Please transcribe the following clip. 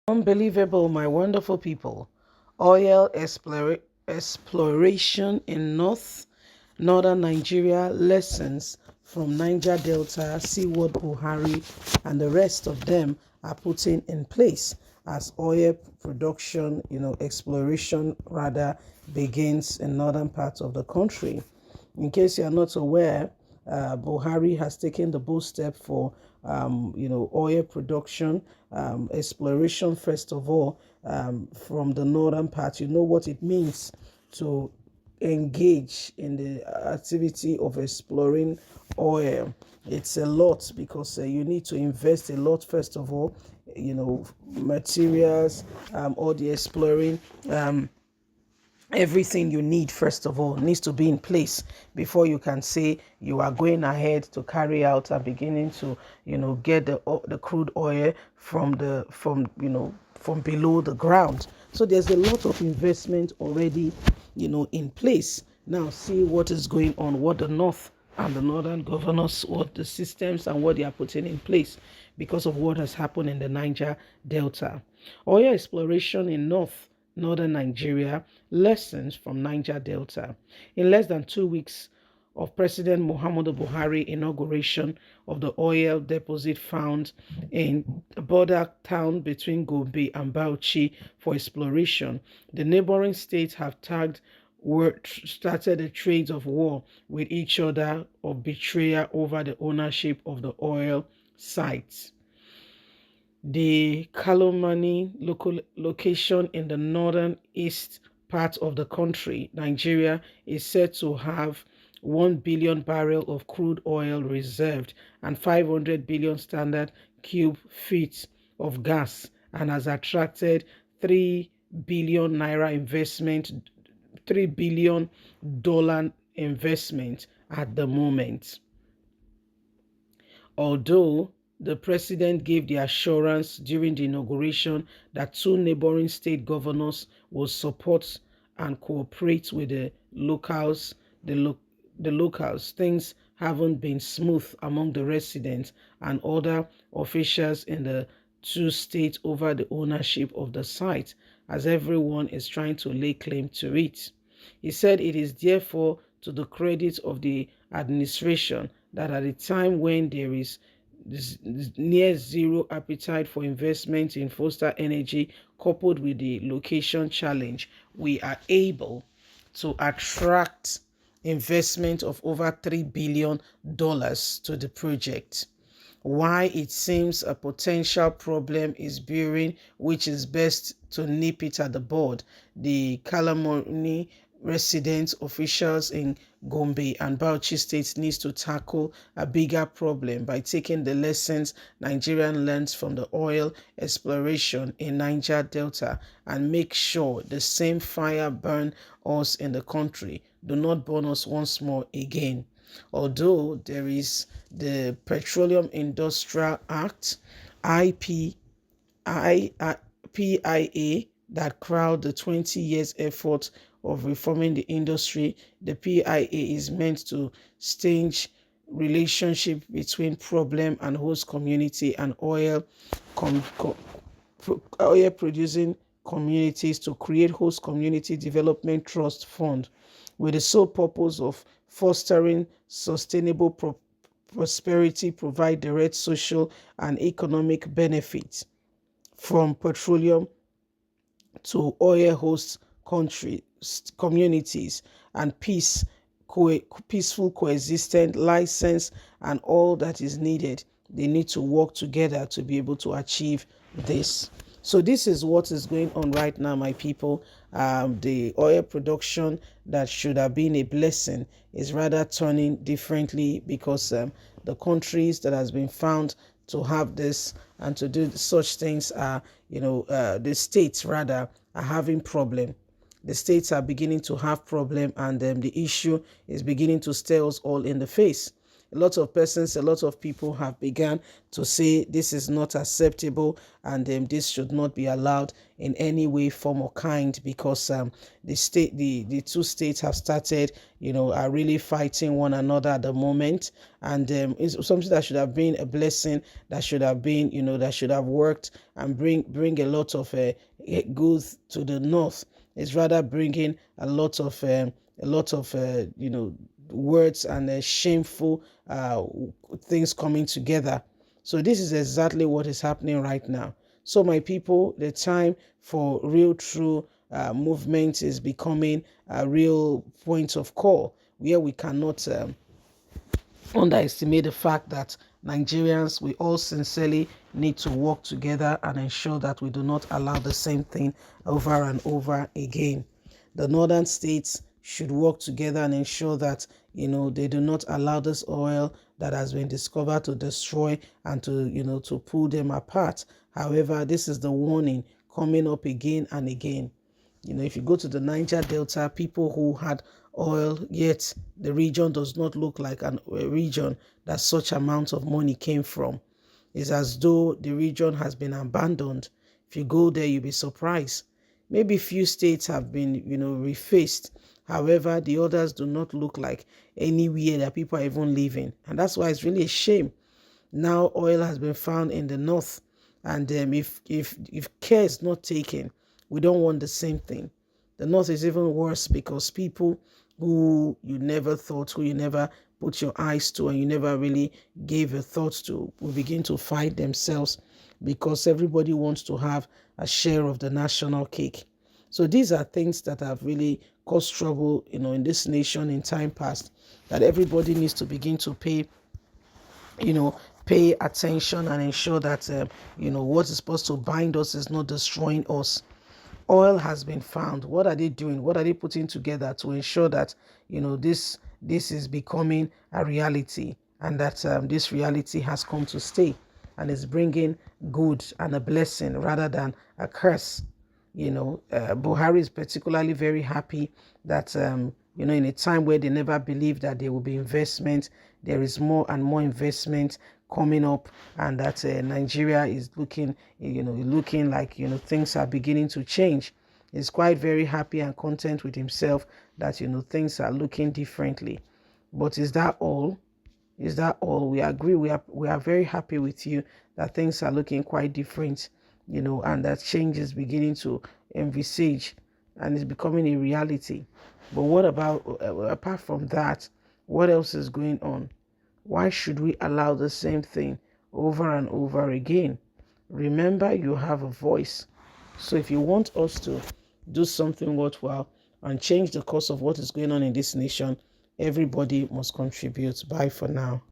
Unbelievable, my wonderful people. Oil exploration in northern Nigeria, lessons from Niger Delta. See what Buhari and the rest of them are putting in place as oil production, exploration rather, begins in northern parts of the country. In case you are not aware, Buhari has taken the bold step for, oil production, exploration, first of all, from the northern part. You know what it means to engage in the activity of exploring oil. It's a lot because you need to invest a lot, first of all, materials, all the exploring. Everything you need, first of all, needs to be in place before you can say you are going ahead to carry out and beginning to get the crude oil from below the ground. So there's a lot of investment already in place. Now see what is going on, what the north and the northern governors, what the systems and what they are putting in place because of what has happened in the Niger Delta. Oil exploration in northern Nigeria, lessons from Niger Delta. In less than 2 weeks of President Muhammadu Buhari inauguration of the oil deposit found in the border town between Gombe and Bauchi for exploration, the neighboring states have started a trade of war with each other of betrayal over the ownership of the oil sites. The Kalomani location in the northern east part of the country, Nigeria, is said to have 1 billion barrel of crude oil reserved and 500 billion standard cube feet of gas, and has attracted 3 billion naira investment, $3 billion investment at the moment. Although the president gave the assurance during the inauguration that 2 neighboring state governors will support and cooperate with the locals, things haven't been smooth among the residents and other officials in the 2 states over the ownership of the site, as everyone is trying to lay claim to it. He said it is therefore to the credit of the administration that at a time when there is near zero appetite for investment in fossil energy, coupled with the location challenge, we are able to attract investment of over $3 billion to the project. Why it seems a potential problem is brewing, which is best to nip it at the bud. The Calamoni residents, officials in Gombe and Bauchi states needs to tackle a bigger problem by taking the lessons Nigerian learns from the oil exploration in Niger Delta and make sure the same fire burn us in the country do not burn us once more again. Although there is the Petroleum Industrial Act, PIA, that crowned the 20 years effort of reforming the industry, the PIA is meant to stage relationship between problem and host community and oil producing communities to create host community development trust fund with the sole purpose of fostering sustainable prosperity, provide direct social and economic benefits from petroleum to oil host communities, and peaceful coexistence, license, and all that is needed. They need to work together to be able to achieve this. So this is what is going on right now, my people. The oil production that should have been a blessing is rather turning differently because the countries that has been found to have this and to do such things are, the states rather are having problem. The states are beginning to have problem, and the issue is beginning to stare us all in the face. a lot of persons, a lot of people have begun to say this is not acceptable, and this should not be allowed in any way, form, or kind, because the two states have started, are really fighting one another at the moment, and it's something that should have been a blessing, that should have been, that should have worked and bring a lot of good to the north. It's rather bringing a lot of words and shameful things coming together. So this is exactly what is happening right now. So my people, the time for real true movement is becoming a real point of call, where we cannot underestimate the fact that Nigerians, we all sincerely need to work together and ensure that we do not allow the same thing over and over again. The northern states should work together and ensure that they do not allow this oil that has been discovered to destroy and to pull them apart. However, this is the warning coming up again and again. If you go to the Niger Delta, people who had oil, yet the region does not look like a region that such amount of money came from. It's as though the region has been abandoned. If you go there, you'll be surprised. Maybe few states have been, refaced. However, the others do not look like anywhere that people are even living. And that's why it's really a shame. Now oil has been found in the north. And if care is not taken, we don't want the same thing. The north is even worse, because people who you never thought, who you never put your eyes to, and you never really gave a thought to, will begin to fight themselves, because everybody wants to have a share of the national cake. So these are things that have really caused trouble, in this nation in time past, that everybody needs to begin to pay attention and ensure that what is supposed to bind us is not destroying us. Oil has been found. What are they doing? What are they putting together to ensure that this is becoming a reality, and that this reality has come to stay and is bringing good and a blessing rather than a curse? Buhari is particularly very happy that in a time where they never believed that there will be investment, there is more and more investment coming up, and that Nigeria is looking like things are beginning to change. He's quite very happy and content with himself that things are looking differently. But is that all? Is that all? We agree. We are very happy with you that things are looking quite different, and that change is beginning to envisage and is becoming a reality. But what about, apart from that, what else is going on? Why should we allow the same thing over and over again? Remember, you have a voice. So if you want us to do something worthwhile and change the course of what is going on in this nation, everybody must contribute. Bye for now.